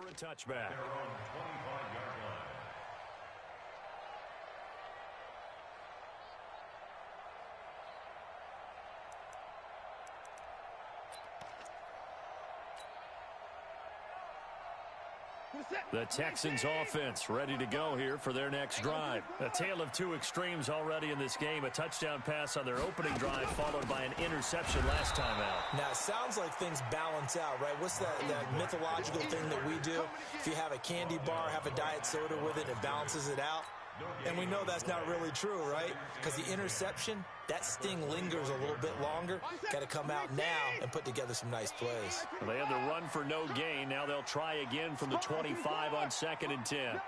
for a touchback. They're on 25-yard line. The Texans offense ready to go here for their next drive. A tale of two extremes already in this game. A touchdown pass on their opening drive followed by an interception last time out. Now, it sounds like things balance out, right? What's that mythological thing that we do? If you have a candy bar, have a diet soda with it, it balances it out. And we know that's not really true, right? Because the interception, that sting lingers a little bit longer. Got to come out now and put together some nice plays. Well, they had the run for no gain. Now they'll try again from the 25 on 2nd and 10.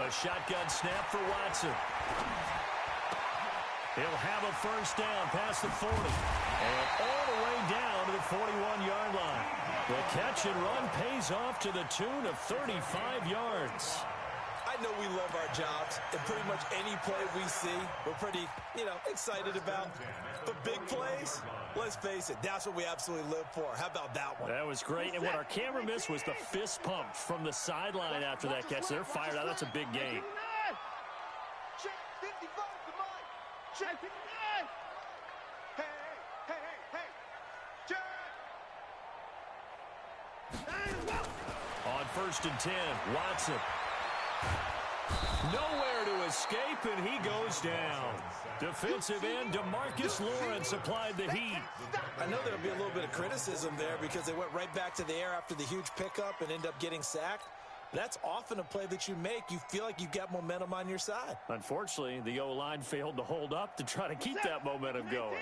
A shotgun snap for Watson. He'll have a first down past the 40. And all the way down to the 41-yard line. The catch and run pays off to the tune of 35 yards. I know we love our jobs, and pretty much any play we see, we're pretty, excited about. But big plays, let's face it, that's what we absolutely live for. How about that one? That was great, and what our camera missed was the fist pump from the sideline after that catch. They're fired out. That's a big game. Check 55 to Mike. Check 59. Hey. Check. On 1st and 10, Watson. Nowhere to escape, and he goes down. Defensive end DeMarcus Lawrence applied the heat. I know there'll be a little bit of criticism there because they went right back to the air after the huge pickup and end up getting sacked. That's often a play that you make. You feel like you've got momentum on your side. Unfortunately, the O-line failed to hold up to try to keep that momentum going.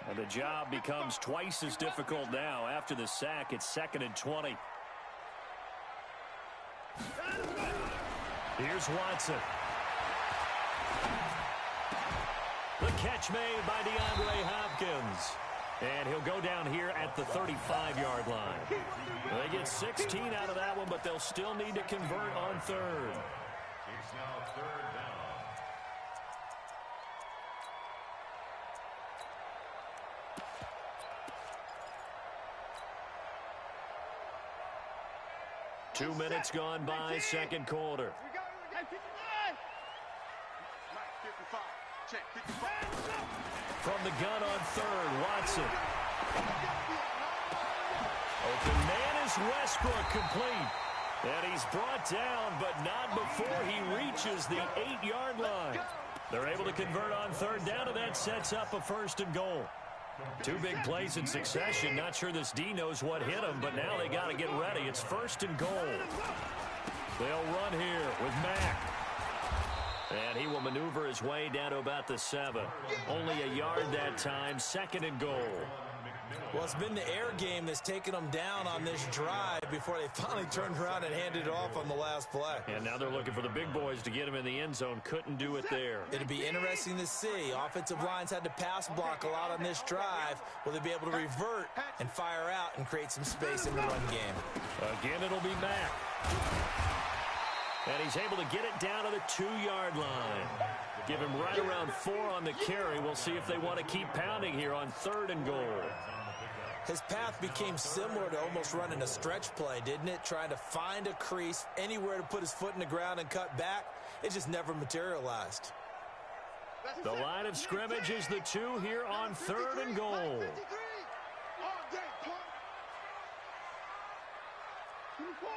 And the job becomes twice as difficult now. After the sack, it's 2nd and 20. Here's Watson. The catch made by DeAndre Hopkins. And he'll go down here at the 35-yard line. They get 16 out of that one, but they'll still need to convert on 3rd. It's now 3rd down. Two minutes gone by, second quarter. We got 59. Mike 55. Check 55. From the gun on 3rd, Watson. Open man is Westbrook, complete. And he's brought down, but not before he reaches the 8-yard line. They're able to convert on 3rd down, and that sets up a 1st and goal. Two big plays in succession. Not sure this D knows what hit him, but now they got to get ready. It's 1st and goal. They'll run here with Mack. And he will maneuver his way down to about the 7. Only a yard that time, 2nd and goal. Well, it's been the air game that's taken them down on this drive before they finally turned around and handed it off on the last play. And now they're looking for the big boys to get him in the end zone. Couldn't do it there. It'll be interesting to see. Offensive lines had to pass block a lot on this drive. Will they be able to revert and fire out and create some space in the run game? Again, it'll be Mack. And he's able to get it down to the 2-yard line. Give him right around 4 on the carry. We'll see if they want to keep pounding here on 3rd and goal. His path became similar to almost running a stretch play, didn't it? Trying to find a crease, anywhere to put his foot in the ground and cut back. It just never materialized. The line of scrimmage is the 2 here on 3rd and goal. 53. All day, Clark. 24.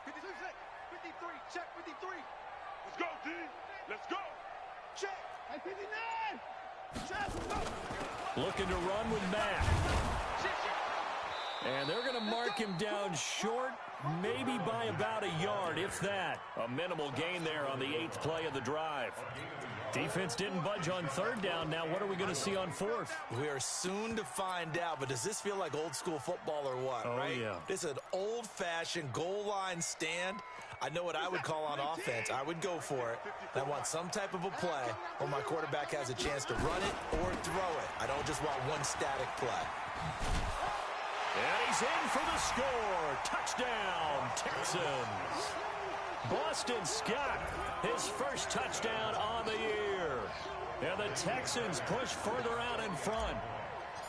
56. 53. Check 53. Let's go, D. Let's go. Check. 59. Check. Go. Looking to run with Mack. And they're going to mark him down short, maybe by about a yard, if that. A minimal gain there on the 8th play of the drive. Defense didn't budge on 3rd down. Now what are we going to see on 4th? We are soon to find out, but does this feel like old school football or what, right? Yeah. This is an old-fashioned goal line stand. I know what I would call on offense. I would go for it. I want some type of a play where my quarterback has a chance to run it or throw it. I don't just want one static play. And he's in for the score. Touchdown, Texans. Boston Scott, his first touchdown on the year. And the Texans push further out in front.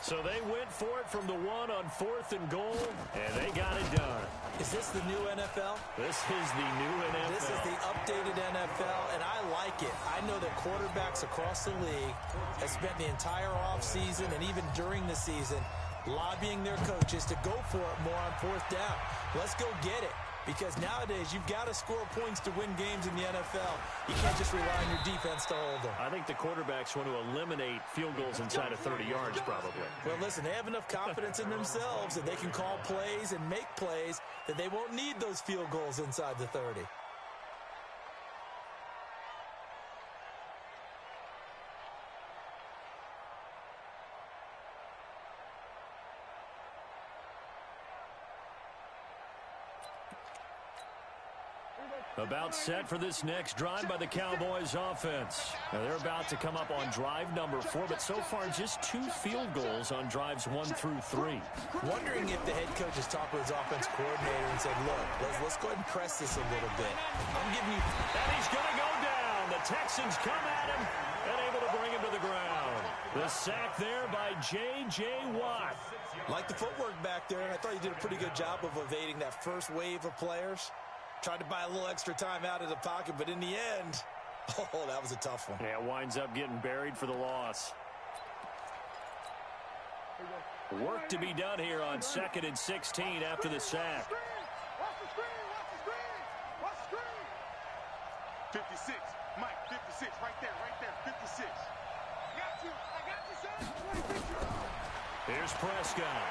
So they went for it from the 1 on 4th and goal, and they got it done. Is this the new NFL? This is the new NFL. This is the updated NFL, and I like it. I know that quarterbacks across the league have spent the entire offseason and even during the season lobbying their coaches to go for it more on 4th down. Let's go get it. Because nowadays, you've got to score points to win games in the NFL. You can't just rely on your defense to hold them. I think the quarterbacks want to eliminate field goals inside of 30 yards, probably. Well, listen, they have enough confidence in themselves that they can call plays and make plays that they won't need those field goals inside the 30. About set for this next drive by the Cowboys offense. Now they're about to come up on drive number 4, but so far just 2 field goals on drives 1 through 3. Wondering if the head coach has talked with his offense coordinator and said, look, let's go ahead and press this a little bit. I'm giving you... And he's going to go down. The Texans come at him and able to bring him to the ground. The sack there by J.J. Watt. Like the footwork back there, and I thought he did a pretty good job of evading that first wave of players. Tried to buy a little extra time out of the pocket, but in the end, oh, that was a tough one. Yeah, winds up getting buried for the loss. Work to be done here on 2nd and 16 after the sack. Watch the screen, watch the screen, watch the screen. 56, Mike, 56, right there, 56. I got you, son. Here's Prescott.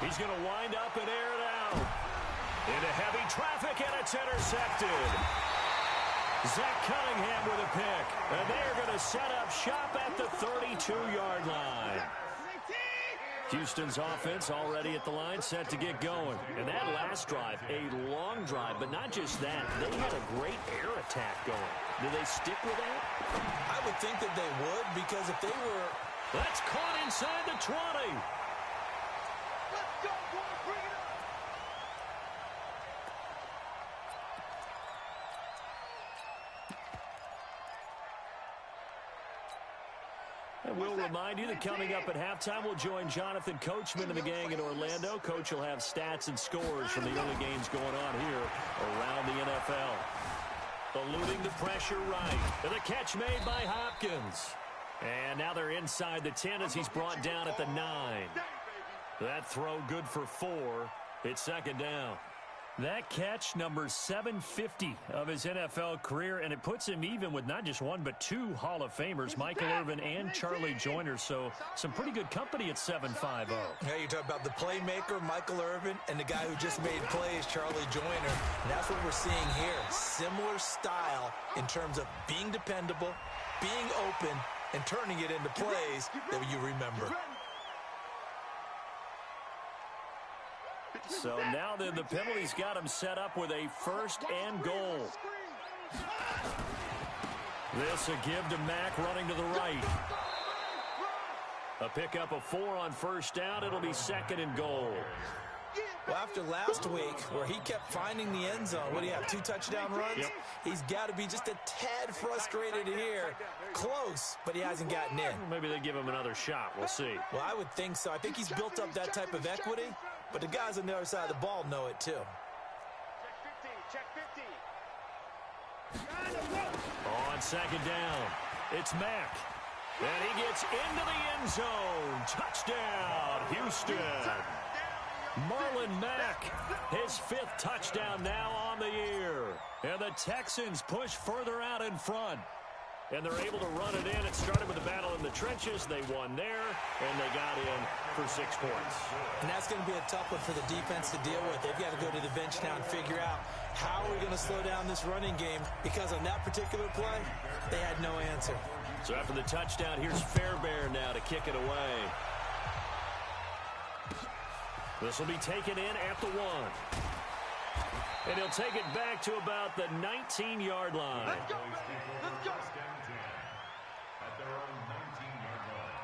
He's going to wind up and air it out. Into heavy traffic, and it's intercepted. Zach Cunningham with a pick. And they're going to set up shop at the 32-yard line. Houston's offense already at the line, set to get going. And that last drive, a long drive, but not just that. They had a great air attack going. Do they stick with that? I would think that they would, because if they were... That's caught inside the 20. Let's go, boys, bring it up. And we'll remind you that coming up at halftime, we'll join Jonathan Coachman and the gang in Orlando. Coach will have stats and scores from the early games going on here around the NFL. Eluding the pressure right. And the catch made by Hopkins. And now they're inside the 10 as he's brought down at the 9. That throw good for 4. It's 2nd down. That catch, number 750 of his NFL career, and it puts him even with not just 1 but 2 Hall of Famers, Michael Irvin and Charlie Joyner. So some pretty good company at 7.50. Yeah, you're talking about the playmaker, Michael Irvin, and the guy who just made plays, Charlie Joyner. And that's what we're seeing here. Similar style in terms of being dependable, being open, and turning it into plays that you remember. So now then the penalty's got him set up with a 1st and goal. This a give to Mack running to the right. A pickup of 4 on 1st down. It'll be 2nd and goal. Well, after last week, where he kept finding the end zone, what do you have, 2 touchdown runs? Yep. He's got to be just a tad frustrated here. Close, but he hasn't gotten in. Maybe they give him another shot. We'll see. Well, I would think so. I think he's built up that type of equity, but the guys on the other side of the ball know it too. Check 15. On 2nd down, it's Mack. And he gets into the end zone. Touchdown, Houston. Marlon Mack, his 5th touchdown now on the year. And the Texans push further out in front. And they're able to run it in. It started with a battle in the trenches. They won there, and they got in for 6 points. And that's going to be a tough one for the defense to deal with. They've got to go to the bench now and figure out how are we going to slow down this running game, because on that particular play, they had no answer. So after the touchdown, here's Fairbairn now to kick it away. This will be taken in at the 1. And he'll take it back to about the 19-yard line. Let's go, let's go. At their own 19-yard line.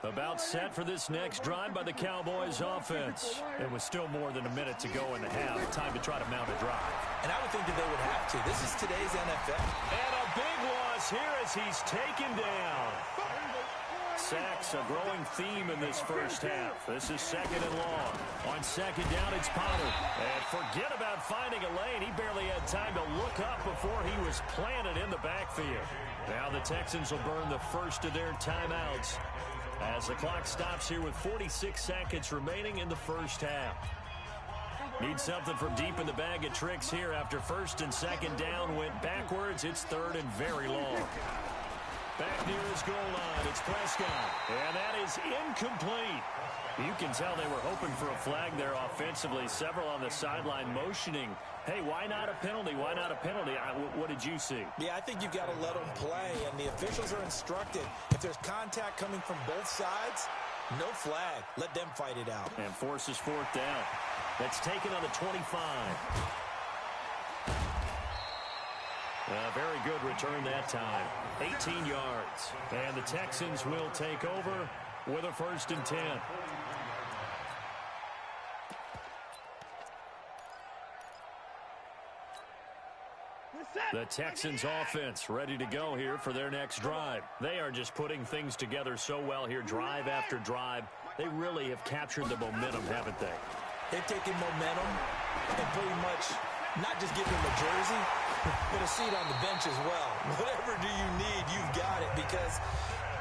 About set for this next drive by the Cowboys offense. It was still more than a minute to go in the half. Time to try to mount a drive. And I would think that they would have to. This is today's NFL. And a big loss here as he's taken down. Sacks, a growing theme in this first half. This is second and long. On second down, it's Pollard. And forget about finding a lane. He barely had time to look up before he was planted in the backfield. Now the Texans will burn the first of their timeouts as the clock stops here with 46 seconds remaining in the first half. Need something from deep in the bag of tricks here after first and second down went backwards. It's third and very long. Back near his goal line, it's Prescott. And that is incomplete. You can tell they were hoping for a flag there offensively. Several on the sideline motioning, hey, why not a penalty? Why not a penalty? What did you see? Yeah, I think you've got to let them play, and the officials are instructed. If there's contact coming from both sides, no flag. Let them fight it out. And forces fourth down. That's taken on the 25. A very good return that time. 18 yards. And the Texans will take over with a first and 10. The Texans offense ready to go here for their next drive. They are just putting things together so well here, drive after drive. They really have captured the momentum, haven't they? They've taken momentum and pretty much not just give them a jersey, but a seat on the bench as well. Whatever do you need, you've got it, because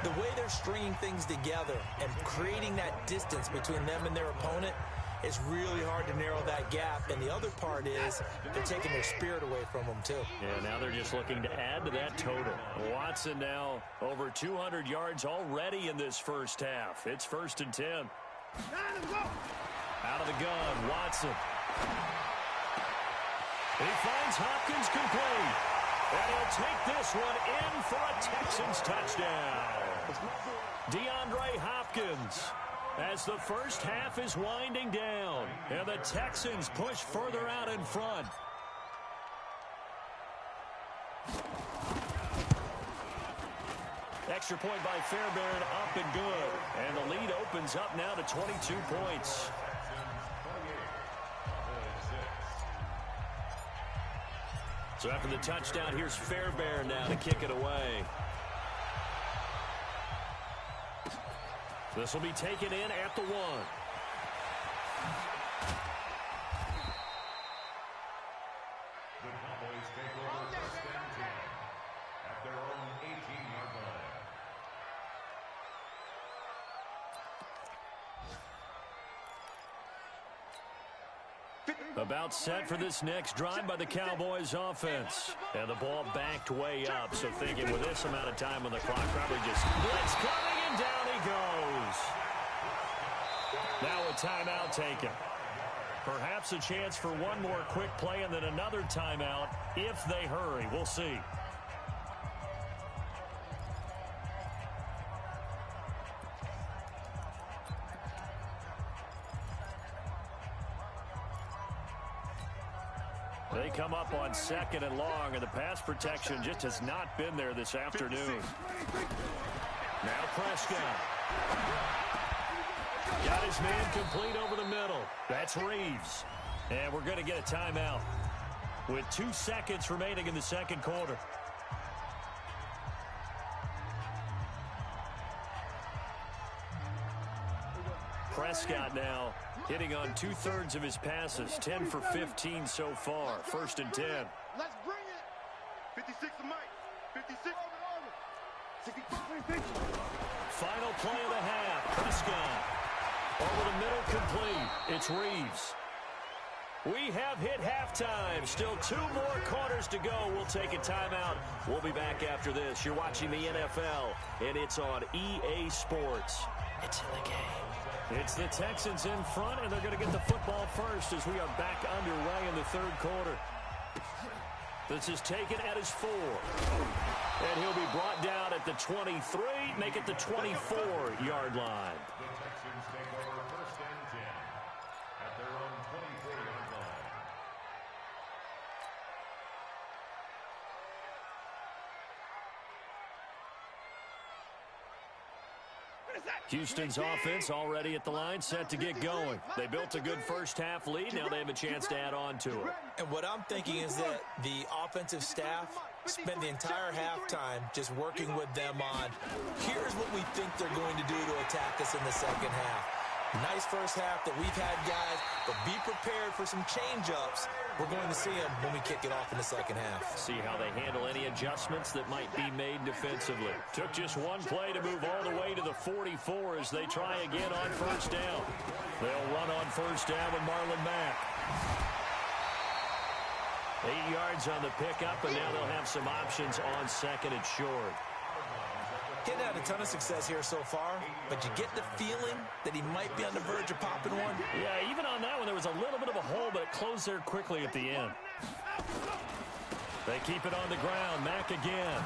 the way they're stringing things together and creating that distance between them and their opponent, it's really hard to narrow that gap. And the other part is they're taking their spirit away from them, too. Yeah, now they're just looking to add to that total. Watson now over 200 yards already in this first half. It's first and 10. Out of the gun, Watson. He finds Hopkins complete. And he'll take this one in for a Texans touchdown. DeAndre Hopkins, as the first half is winding down, and the Texans push further out in front. Extra point by Fairbairn, up and good. And the lead opens up now to 22 points. So after the touchdown, here's Fairbairn now to kick it away. This will be taken in at the 1. The Cowboys take over first and 10 at their own 18-yard line. About set for this next drive by the Cowboys offense. And the ball backed way up, so thinking with this amount of time on the clock, probably just blitz coming, and down he goes. Now a timeout taken. Perhaps a chance for one more quick play and then another timeout if they hurry. We'll see. They come up on second and long, and the pass protection just has not been there this afternoon. Now Prescott. Got his man complete over the middle. That's Reeves. And we're going to get a timeout with 2 seconds remaining in the second quarter. Prescott now hitting on 2/3 of his passes, 10 for 15 so far. First and 10. Let's bring it. 56 to Mike. 56. 65. Final play of the half. Prescott over the middle, complete. It's Reeves. We have hit halftime. Still 2 more quarters to go. We'll take a timeout. We'll be back after this. You're watching the NFL, and it's on EA Sports. It's in the game. It's the Texans in front, and they're going to get the football first as we are back underway in the third quarter. This is taken at his 4. And he'll be brought down at the 23, make it the 24-yard line. The Texans take over first and 10 at their own 24-yard line. Houston's offense already at the line, set to get going. They built a good first-half lead. Now they have a chance to add on to it. And what I'm thinking is that the offensive staff spent the entire halftime just working with them on, here's what we think they're going to do to attack us in the second half. Nice first half that we've had, guys, but be prepared for some change-ups. We're going to see them when we kick it off in the second half. See how they handle any adjustments that might be made defensively. Took just one play to move all the way to the 44 as they try again on first down. They'll run on first down with Marlon Mack. 8 yards on the pickup, and now they'll have some options on second and short. He's had a ton of success here so far, but you get the feeling that he might be on the verge of popping one. Yeah, even on that one, there was a little bit of a hole, but it closed there quickly at the end. They keep it on the ground. Mack again.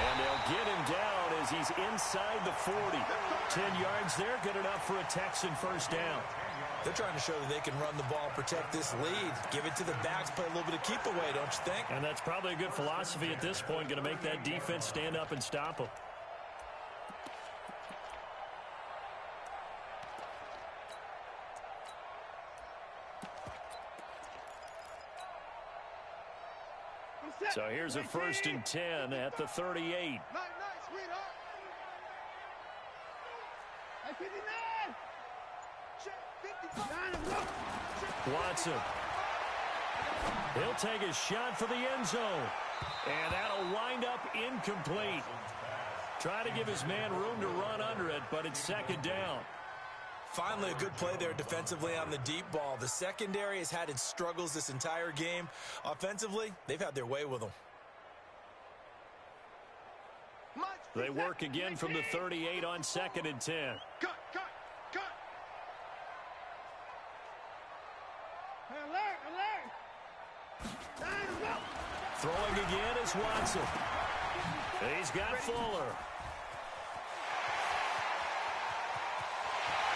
And they'll get him down as he's inside the 40. 10 yards there, good enough for a Texan first down. They're trying to show that they can run the ball and protect this lead. Give it to the backs, play a little bit of keep away, don't you think? And that's probably a good philosophy at this point, going to make that defense stand up and stop them. So here's a 1st and 10 at the 38. Nice, sweetheart. Hey, 59. Watson. He'll take a shot for the end zone. And that'll wind up incomplete. Try to give his man room to run under it, but it's second down. Finally, a good play there defensively on the deep ball. The secondary has had its struggles this entire game. Offensively, they've had their way with them. They work again from the 38 on 2nd and 10. Cut. Throwing again is Watson. He's got Fuller.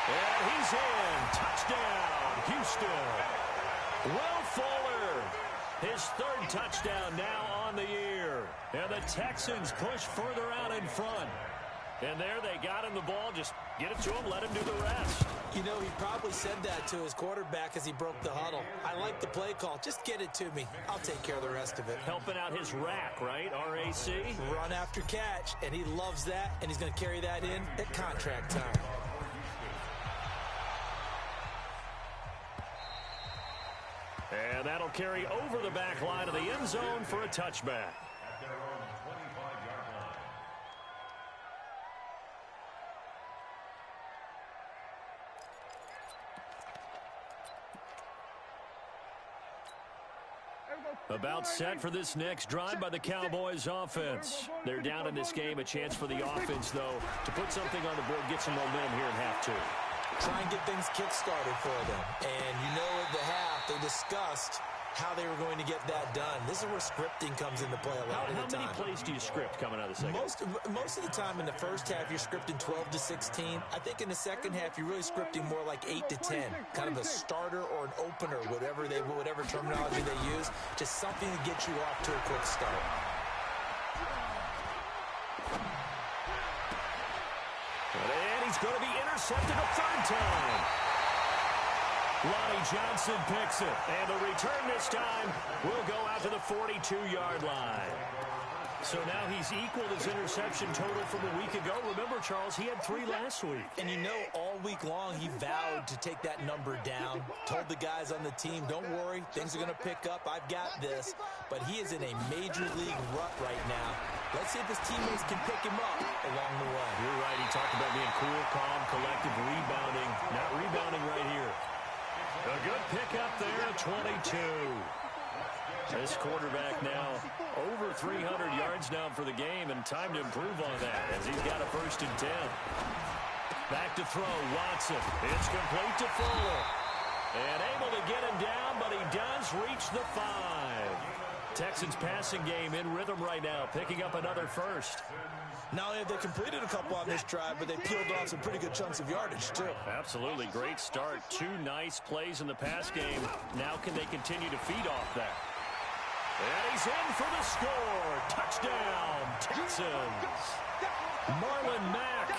And he's in. Touchdown, Houston. Will Fuller, his 3rd touchdown now on the year. And the Texans push further out in front. And there they got him the ball. Just get it to him, let him do the rest. You know, he probably said that to his quarterback as he broke the huddle. I like the play call. Just get it to me. I'll take care of the rest of it. Helping out his rack, right? RAC. Run after catch, and he loves that, and he's going to carry that in at contract time. And that'll carry over the back line of the end zone for a touchback. At their own 25-yard line. About set for this next drive by the Cowboys offense. They're down in this game. A chance for the offense, though, to put something on the board, get some momentum here in half 2. Try and get things kick-started for them. And you know at the half, they discussed how they were going to get that done. This is where scripting comes into play a lot of the time. How many plays do you script coming out of the second? Most of the time in the first half, you're scripting 12 to 16. I think in the second half, you're really scripting more like 8 to 10. Kind of a starter or an opener, whatever terminology they use. Just something to get you off to a quick start. And he's going to be intercepted a 3rd time. Lonnie Johnson picks it, and the return this time will go out to the 42-yard line. So now he's equaled his interception total from a week ago. Remember, Charles, he had 3 last week. And you know, all week long, he vowed to take that number down. Told the guys on the team, don't worry, things are going to pick up. I've got this. But he is in a major league rut right now. Let's see if his teammates can pick him up along the way. You're right. He talked about being cool, calm, collective, rebounding. Not rebounding right here. A good pickup there, 22. This quarterback now over 300 yards now for the game, and time to improve on that as he's got a 1st and 10. Back to throw, Watson. It's complete to Fuller. And able to get him down, but he does reach the 5. Texans passing game in rhythm right now, picking up another 1st. Not only have they completed a couple on this drive, but they peeled off some pretty good chunks of yardage, too. Absolutely. Great start. 2 nice plays in the pass game. Now can they continue to feed off that? And he's in for the score. Touchdown, Texans. Marlon Mack,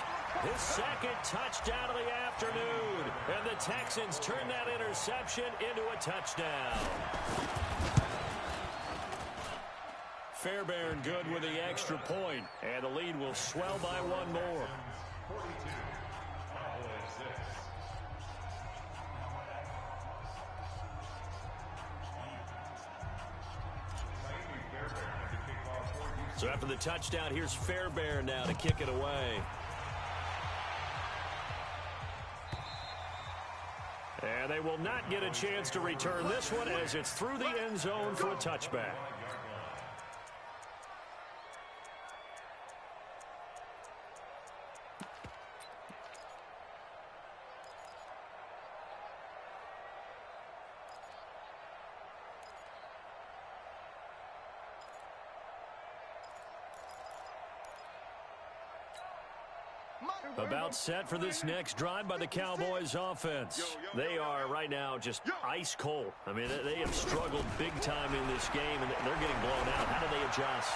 his second touchdown of the afternoon. And the Texans turn that interception into a touchdown. Fairbairn good with the extra point, and the lead will swell by one more. 42, Cowboys 6. So after the touchdown, here's Fairbairn now to kick it away. And they will not get a chance to return this one as it's through the end zone for a touchback. About set for this next drive by the Cowboys offense. They are right now just ice cold. I mean, they have struggled big time in this game, and they're getting blown out. How do they adjust?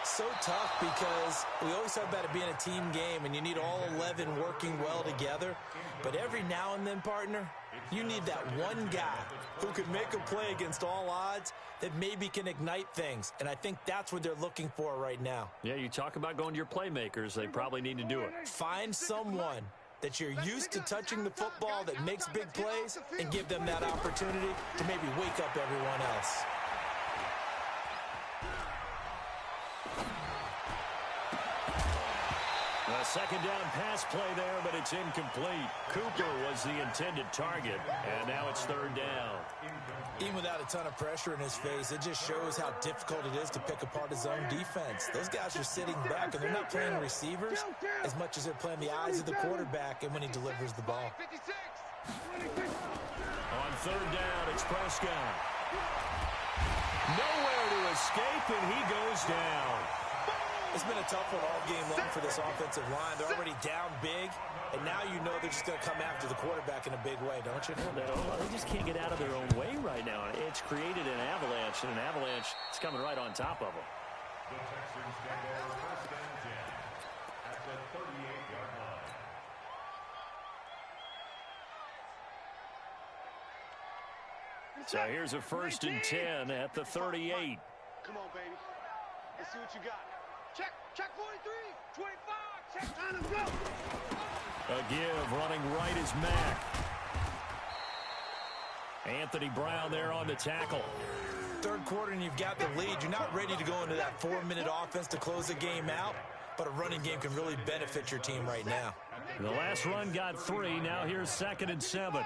So tough because we always talk about it being a team game, and you need all 11 working well together. But every now and then, partner, you need that one guy who can make a play against all odds that maybe can ignite things. And I think that's what they're looking for right now. Yeah, you talk about going to your playmakers. They probably need to do it. Find someone that you're used to touching the football that makes big plays and give them that opportunity to maybe wake up everyone else. A second down pass play there, but it's incomplete. Cooper was the intended target, and now it's third down. Even without a ton of pressure in his face, it just shows how difficult it is to pick apart his own defense. Those guys are sitting back, and they're not playing receivers as much as they're playing the eyes of the quarterback and when he delivers the ball. On third down, it's Prescott. Nowhere to escape, and he goes down. It's been a tough one all game long for this offensive line. They're already down big, and now you know they're just going to come after the quarterback in a big way, don't you? They just can't get out of their own way right now. It's created an avalanche, and an avalanche is coming right on top of them. The Texans take over first and 10 at the 38-yard line. So here's a first and 10 at the 38. Come on, baby. Let's see what you got. Check 43, 25, check, time to go. A give, running right is Mack. Anthony Brown there on the tackle. Third quarter and you've got the lead. You're not ready to go into that 4-minute offense to close the game out, but a running game can really benefit your team right now. The last run got 3. Now here's 2nd and 7.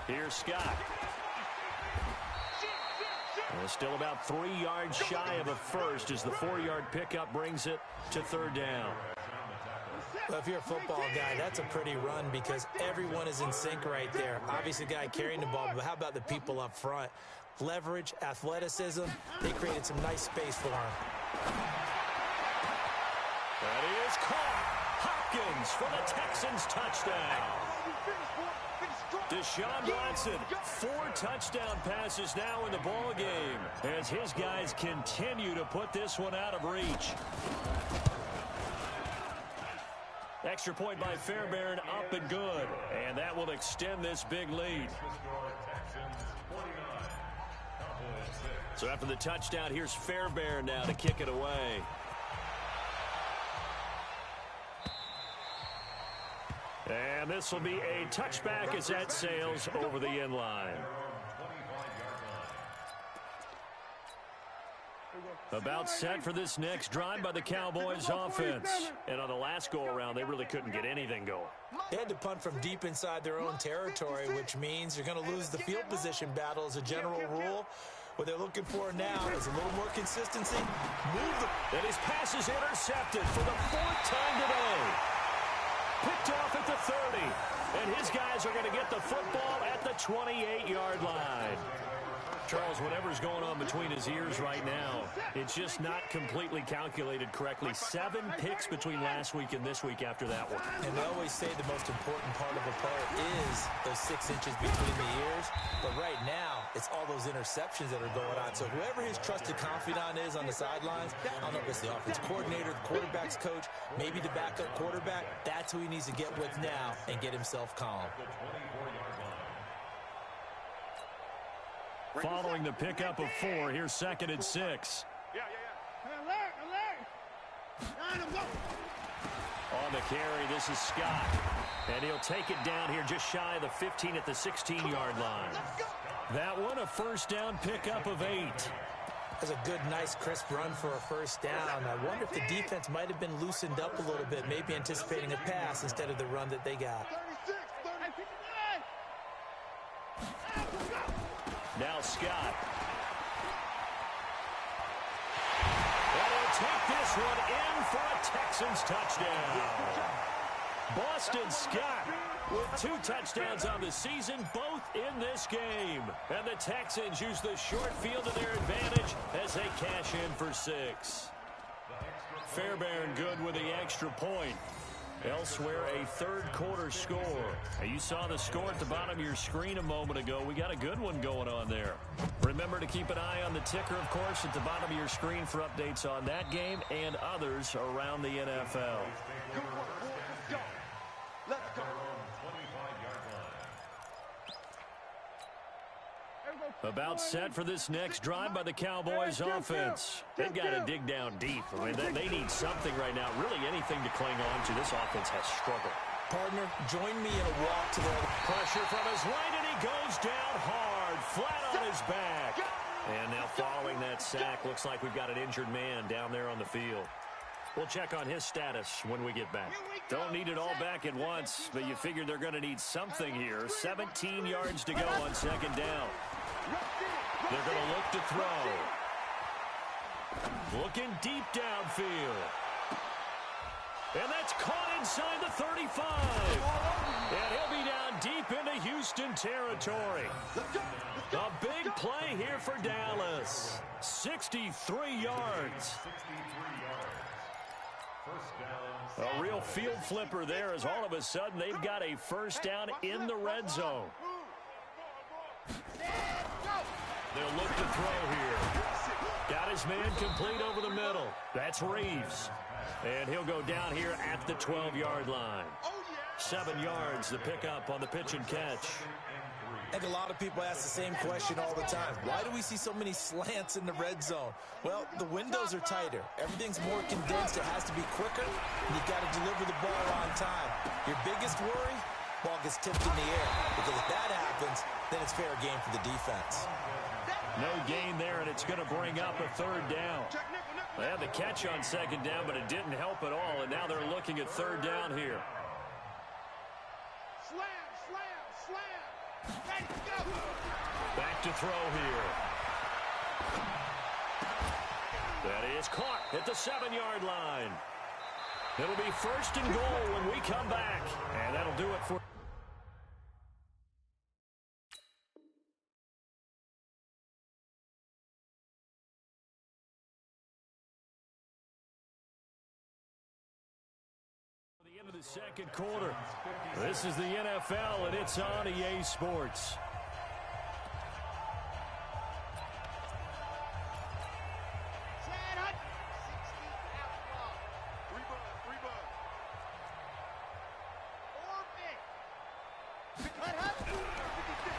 Here's Scott. And still about 3 yards shy of a first as the 4-yard pickup brings it to third down. Well, if you're a football guy, that's a pretty run because everyone is in sync right there. Obviously, the guy carrying the ball, but how about the people up front? Leverage, athleticism, they created some nice space for him. That is caught. Hopkins for the Texans touchdown. Deshaun Watson, 4 touchdown passes now in the ball game as his guys continue to put this one out of reach. Extra point by Fairbairn, up and good, and that will extend this big lead. So after the touchdown, here's Fairbairn now to kick it away. And this will be a touchback as that sails over the end line. About set for this next drive by the Cowboys offense. And on the last go-around, they really couldn't get anything going. They had to punt from deep inside their own territory, which means you're going to lose the field position battle as a general rule. What they're looking for now is a little more consistency. And his pass is intercepted for the 4th time today. Picked off at the 30. And his guys are going to get the football at the 28-yard line. Charles, whatever's going on between his ears right now, it's just not completely calculated correctly. 7 picks between last week and this week after that one. And they always say the most important part of a player is those 6 inches between the ears. But right now, It's all those interceptions that are going on. So whoever his trusted confidant is on the sidelines, I don't know if it's the offense coordinator, the quarterback's coach, maybe the backup quarterback, that's who he needs to get with now and get himself calm. Following the pickup of 4, here's 2nd and 6. On the carry, this is Scott. And he'll take it down here just shy of the 15 at the 16-yard line. That one, a first down pickup of 8. That's a good, nice, crisp run for a first down. I wonder if the defense might have been loosened up a little bit, maybe anticipating a pass instead of the run that they got. Now Scott. And he'll take this one in for a Texans touchdown. Boston Scott with 2 touchdowns on the season, both in this game. And the Texans use the short field to their advantage as they cash in for 6. Fairbairn good with the extra point. Elsewhere, a third-quarter score. Now, you saw the score at the bottom of your screen a moment ago. We got a good one going on there. Remember to keep an eye on the ticker, of course, at the bottom of your screen for updates on that game and others around the NFL. About set for this next drive by the Cowboys offense. They've got to dig down deep. I mean, they need something right now, really anything to cling on to. This offense has struggled. Partner, join me in a walk to the pressure from his right, and he goes down hard, flat on his back. And now following that sack, looks like we've got an injured man down there on the field. We'll check on his status when we get back. Don't need it all back at once, but you figure they're going to need something here. 17 yards to go on 2nd down. They're going to look to throw. Looking deep downfield. And that's caught inside the 35. And he'll be down deep into Houston territory. A big play here for Dallas. 63 yards. A real field flipper there as all of a sudden they've got a first down in the red zone. They'll look to throw here. Got his man complete over the middle. That's Reeves. And he'll go down here at the 12-yard line. 7 yards, the pickup on the pitch and catch. I think a lot of people ask the same question all the time. Why do we see so many slants in the red zone? Well, the windows are tighter. Everything's more condensed. It has to be quicker, and you've got to deliver the ball on time. Your biggest worry? Ball gets tipped in the air. Because if that happens, then it's fair game for the defense. No gain there, and it's going to bring up a 3rd down. They had the catch on 2nd down, but it didn't help at all, and now they're looking at 3rd down here. Back to throw here. That is caught at the 7-yard line. It'll be 1st and goal when we come back, and that'll do it for... the end of the 2nd quarter. This is the NFL, and it's on EA Sports.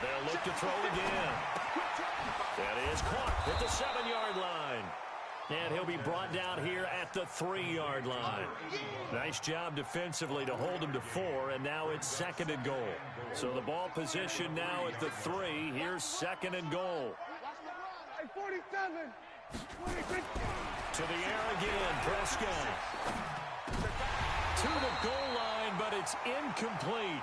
They'll look to throw again. That is caught at the 7-yard line. And he'll be brought down here at the 3-yard line. Nice job defensively to hold him to 4, and now it's 2nd and goal. So the ball position now at the 3. Here's 2nd and goal. To the air again, Prescott. To the goal line, but it's incomplete.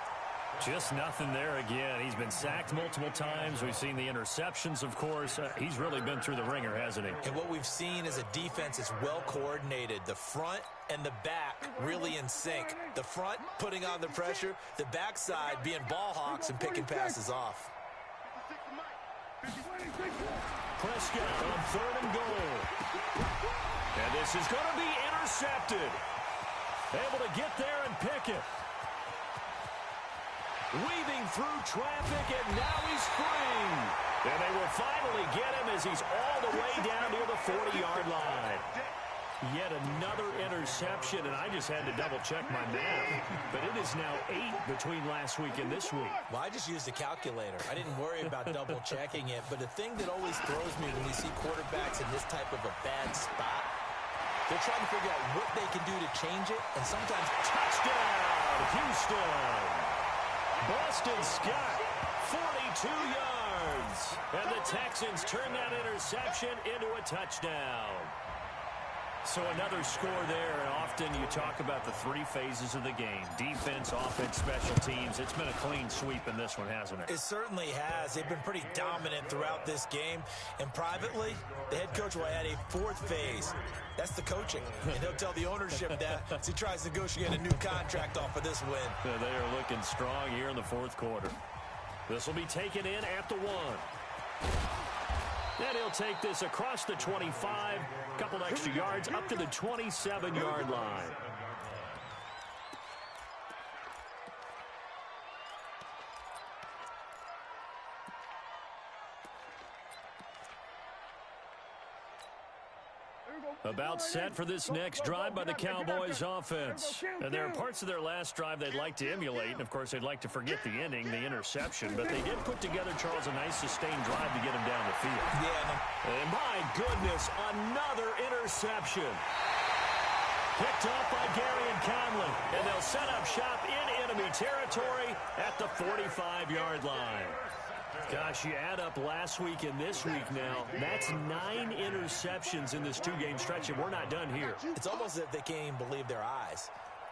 Just nothing there again. He's been sacked multiple times. We've seen the interceptions, of course. He's really been through the ringer, hasn't he? And what we've seen is a defense that's well coordinated. The front and the back really in sync. The front putting on the pressure. The backside being ball hawks and picking passes off. Prescott on 3rd and goal. And this is going to be intercepted. Able to get there and pick it. Weaving through traffic, and now he's free. And they will finally get him as he's all the way down near the 40-yard line. Yet another interception, and I just had to double-check my math. But it is now 8 between last week and this week. Well, I just used a calculator. I didn't worry about double-checking it. But the thing that always throws me when you see quarterbacks in this type of a bad spot, they're trying to figure out what they can do to change it, and sometimes... Touchdown, Houston! Boston Scott, 42 yards. And the Texans turn that interception into a touchdown. So another score there, and often you talk about the 3 phases of the game. Defense, offense, special teams. It's been a clean sweep in this one, hasn't it? It certainly has. They've been pretty dominant throughout this game. And privately, the head coach will add a 4th phase. That's the coaching. And he'll tell the ownership that as he tries to negotiate a new contract off of this win. Yeah, they are looking strong here in the 4th quarter. This will be taken in at the 1. And he'll take this across the 25, couple extra yards up to the 27-yard line. About set for this next drive by the Cowboys offense. And there are parts of their last drive they'd like to emulate, and of course they'd like to forget the ending, the interception, but they did put together, Charles, a nice sustained drive to get him down the field. Yeah. And my goodness, another interception. Picked up by Gary Conley, and they'll set up shop in enemy territory at the 45-yard line. Gosh, you add up last week and this week now, that's 9 interceptions in this 2-game stretch, and we're not done here. It's almost as if they can't even believe their eyes.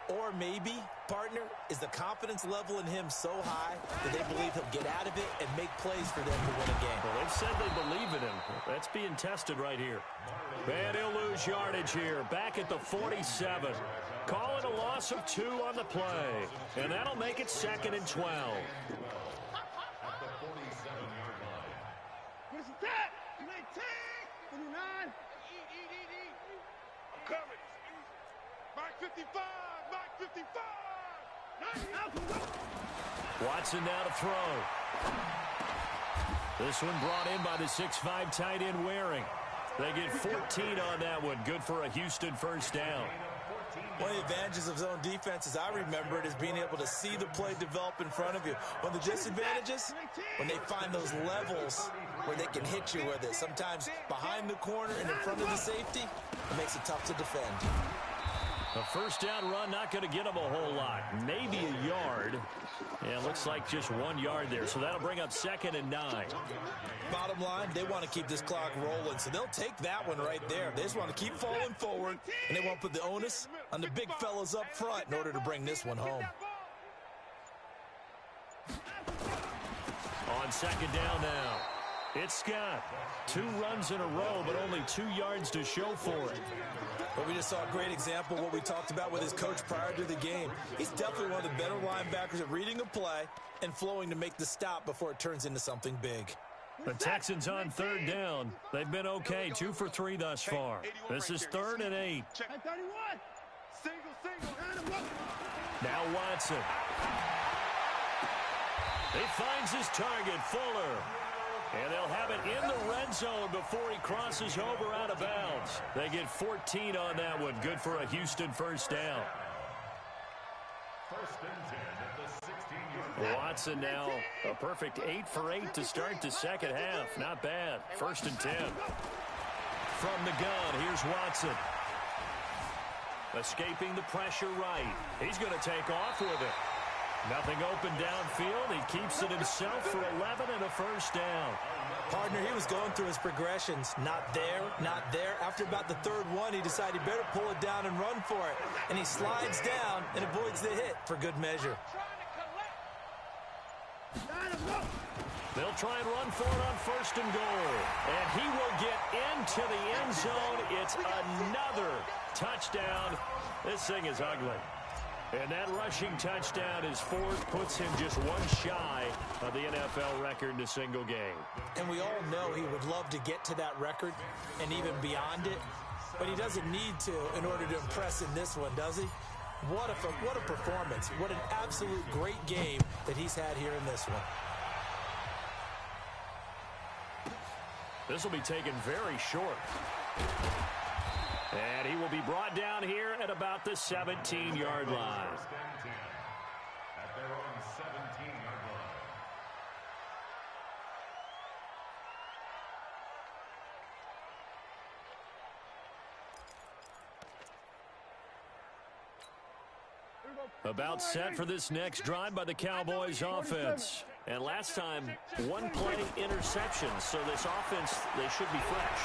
Or maybe, partner, is the confidence level in him so high that they believe he'll get out of it and make plays for them to win a game. Well, they've said they believe in him. That's being tested right here. And he'll lose yardage here, back at the 47. Call it a loss of 2 on the play. And that'll make it 2nd and 12. Mike 55, Mike 55. Watson now to throw. This one brought in by the 6'5" tight end Waring. They get 14 on that one. Good for a Houston first down. One of the advantages of zone defense, as I remember it, is being able to see the play develop in front of you. One of the disadvantages, when they find those levels where they can hit you with it. Sometimes behind the corner and in front of the safety, it makes it tough to defend. A first down run, not going to get them a whole lot. Maybe a yard. Yeah, it looks like just 1 yard there. So that'll bring up 2nd and 9. Bottom line, they want to keep this clock rolling, so they'll take that one right there. They just want to keep falling forward, and they won't put the onus on the big fellas up front in order to bring this one home. On 2nd down now, it's Scott. 2 runs in a row, but only 2 yards to show for it. But we just saw a great example of what we talked about with his coach prior to the game. He's definitely one of the better linebackers at reading a play and flowing to make the stop before it turns into something big. The Texans on 3rd down. They've been okay, 2 for 3 thus far. This is 3rd and 8. Check 31. Single. Now Watson. He finds his target, Fuller. And they'll have it in the red zone before he crosses over out of bounds. They get 14 on that one. Good for a Houston first down. First and 10 at the 16-yard line. Watson now a perfect 8 for 8 to start the second half. Not bad. 1st and 10. From the gun, here's Watson. Escaping the pressure right. He's going to take off with it. Nothing open downfield. He keeps it himself for 11 and a first down. Partner, he was going through his progressions. Not there, not there. After about the 3rd one, he decided he better pull it down and run for it. And he slides down and avoids the hit for good measure. They'll try and run for it on 1st and goal. And he will get into the end zone. It's another touchdown. This thing is ugly. And that rushing touchdown is 4th, puts him just 1 shy of the NFL record in a single game. And we all know he would love to get to that record and even beyond it, but he doesn't need to in order to impress in this one, does he? What a performance. What an absolute great game that he's had here in this one. This will be taken very short. And he will be brought down here at about the 17-yard line. At their own 17-yard line. About set for this next drive by the Cowboys offense. And last time, one play interception. So this offense, they should be fresh.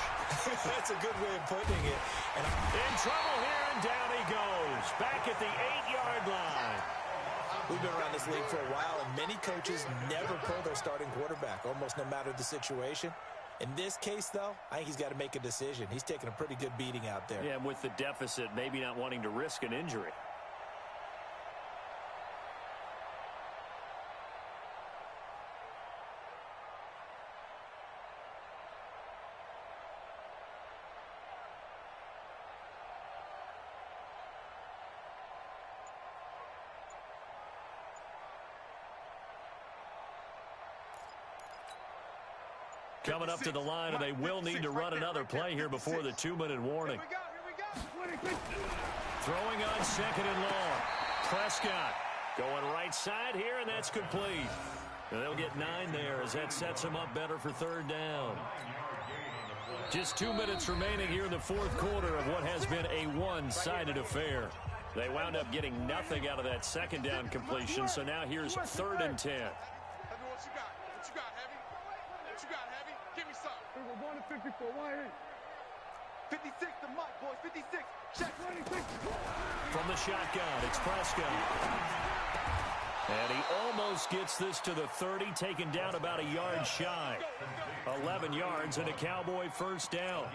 That's a good way of putting it. And in trouble here, and down he goes. Back at the 8-yard line. We've been around this league for a while, and many coaches never pull their starting quarterback, almost no matter the situation. In this case, though, I think he's got to make a decision. He's taking a pretty good beating out there. Yeah, with the deficit, maybe not wanting to risk an injury. Coming up to the line, and they will need to run another play here before the 2-minute warning. Throwing on second and long. Prescott going right side here, and that's complete. And they'll get 9 there as that sets them up better for third down. Just 2 minutes remaining here in the fourth quarter of what has been a one-sided affair. They wound up getting nothing out of that second down completion, so now here's 3rd and 10. Give me some. We're going to 54. 56 to Mike, boys. 56. Check. 26. From the shotgun, it's Prescott. And he almost gets this to the 30, taken down about a yard shy. 11 yards and a Cowboy first down.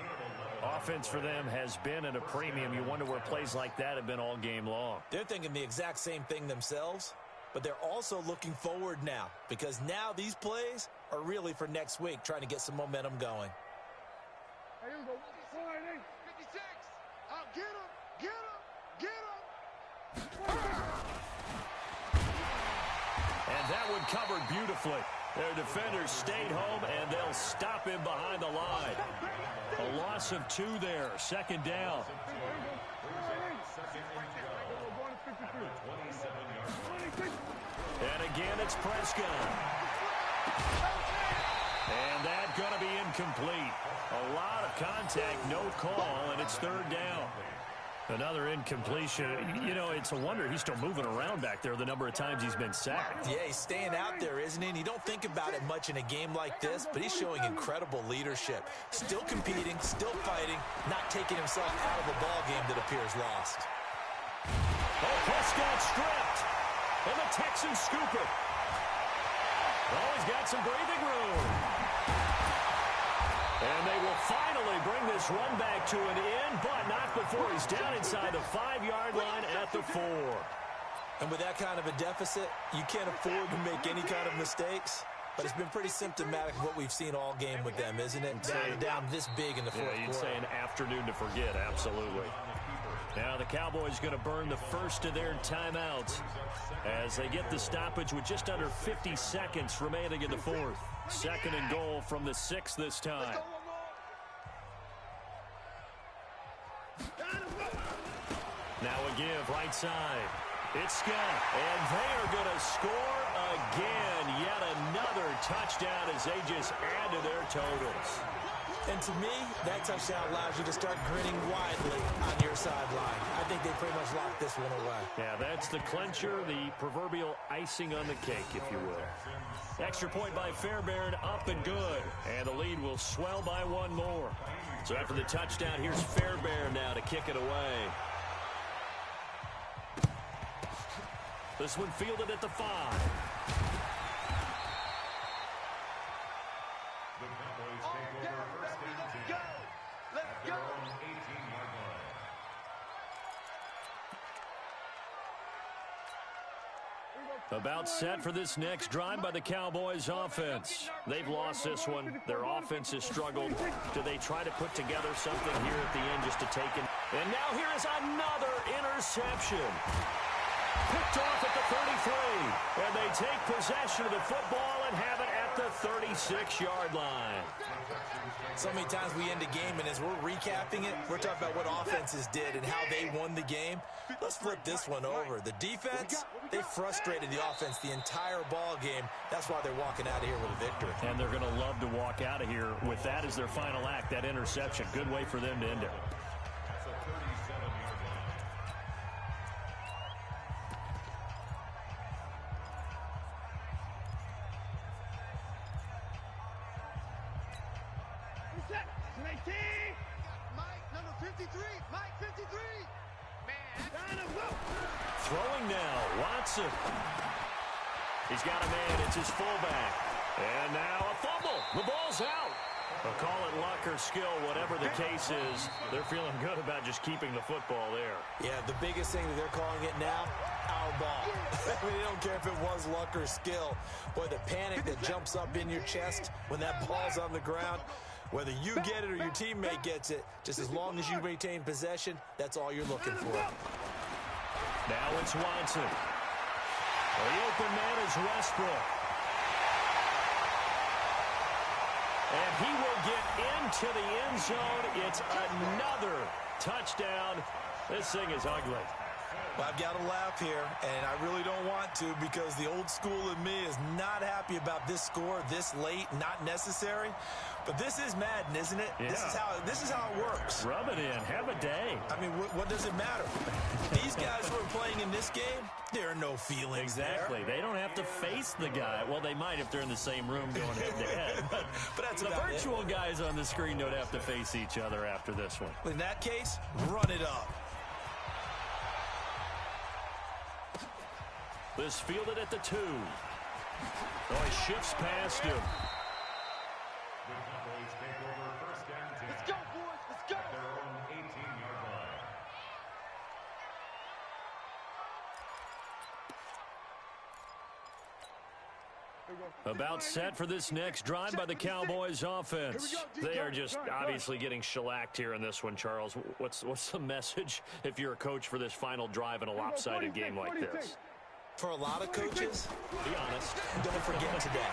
Offense for them has been at a premium. You wonder where plays like that have been all game long. They're thinking the exact same thing themselves, but they're also looking forward now, because now these plays are really for next week, trying to get some momentum going. Here we go. 56. Get him. Get him. Get him. And that one covered beautifully. Their defenders stayed home, and they'll stop him behind the line. A loss of 2 there. Second down. And again, it's Prescott. And that's going to be incomplete. A lot of contact, no call, and it's third down. Another incompletion. You know, it's a wonder he's still moving around back there the number of times he's been sacked. Yeah, he's staying out there, isn't he? And you don't think about it much in a game like this, but he's showing incredible leadership. Still competing, still fighting, not taking himself out of a ball game that appears lost. Oh, Prescott stripped. And the Texans scoop it. Oh, he's got some breathing room. And they will finally bring this run back to an end, but not before he's down inside the 5-yard line at the 4. And with that kind of a deficit, you can't afford to make any kind of mistakes. But it's been pretty symptomatic of what we've seen all game with them, isn't it? Down this big in the fourth quarter. You'd say an afternoon to forget, absolutely. Now the Cowboys going to burn the first of their timeouts as they get the stoppage with just under 50 seconds remaining in the fourth. Second and goal from the 6 this time. Now a give right side. It's Scott, and they are going to score again. Yet another touchdown as they just add to their totals. And to me, that touchdown allows you to start grinning widely on your sideline. I think they pretty much locked this one away. Yeah, that's the clincher, the proverbial icing on the cake, if you will. Extra point by Fairbairn, up and good. And the lead will swell by 1 more. So after the touchdown, here's Fairbairn now to kick it away. This one fielded at the 5. The Cowboys take over first and 10 at their own 18-yard line. About set for this next drive by the Cowboys offense. They've lost this one. Their offense has struggled. Do they try to put together something here at the end just to take it? And now here is another interception. Picked off at the 33. And they take possession of the football and have it at the 36-yard line. So many times we end a game, and as we're recapping it, we're talking about what offenses did and how they won the game. Let's flip this one over. The defense, they frustrated the offense the entire ball game. That's why they're walking out of here with a victory. And they're going to love to walk out of here with that as their final act, that interception. Good way for them to end it. Throwing now, Watson. He's got a man, it's his fullback. And now a fumble. The ball's out. They'll call it luck or skill, whatever the case is. They're feeling good about just keeping the football there. Yeah, the biggest thing that they're calling it now, our ball. I mean, they don't care if it was luck or skill. Boy, the panic that jumps up in your chest when that ball's on the ground, whether you get it or your teammate gets it, just as long as you maintain possession, that's all you're looking for. Now it's Watson. The open man is Westbrook. And he will get into the end zone. It's another touchdown. This thing is ugly. Well, I've got to laugh here, and I really don't want to because the old school in me is not happy about this score this late, not necessary. But this is Madden, isn't it? Yeah. This is how it works. Rub it in. Have a day. I mean, what does it matter? These guys who are playing in this game, there are no feelings Exactly. there. They don't have to face the guy. Well, they might if they're in the same room going head-to-head. But that's the about virtual guys on the screen don't have to face each other after this one. In that case, run it up. This fielded at the 2. Oh, he shifts past him. The Cowboys take over first and 10. Let's go, boys. Let's go. At their own 18-yard line. About set for this next drive by the Cowboys offense. They are just obviously getting shellacked here in this one, Charles. What's the message if you're a coach for this final drive in a lopsided game like this? For a lot of coaches, Be honest. don't forget today.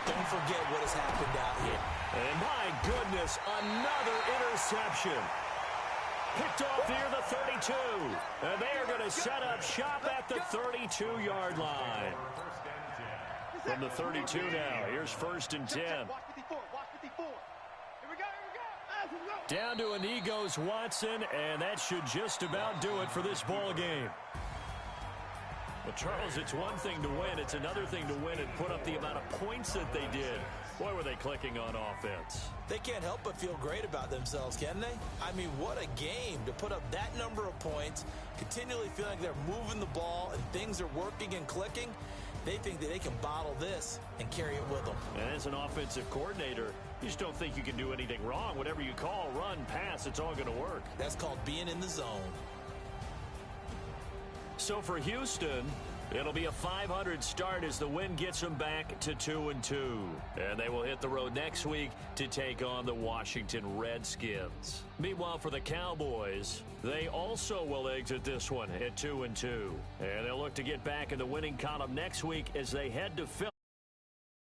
Don't forget what has happened out here. And my goodness, another interception. Picked off near the 32. And they are going to set up shop at the 32-yard line. From the 32 now, here's first and 10. Watch 54. Watch 54. Here we go. Down to an E goes Watson, and that should just about do it for this ball game. Well, Charles, it's one thing to win. It's another thing to win and put up the amount of points that they did. Boy, were they clicking on offense. They can't help but feel great about themselves, can they? I mean, what a game to put up that number of points, continually feeling like they're moving the ball and things are working and clicking. They think that they can bottle this and carry it with them. And as an offensive coordinator, you just don't think you can do anything wrong. Whatever you call, run, pass, it's all going to work. That's called being in the zone. So for Houston, it'll be a 500 start as the win gets them back to 2-2. And they will hit the road next week to take on the Washington Redskins. Meanwhile, for the Cowboys, they also will exit this one at 2-2. And they'll look to get back in the winning column next week as they head to Philly.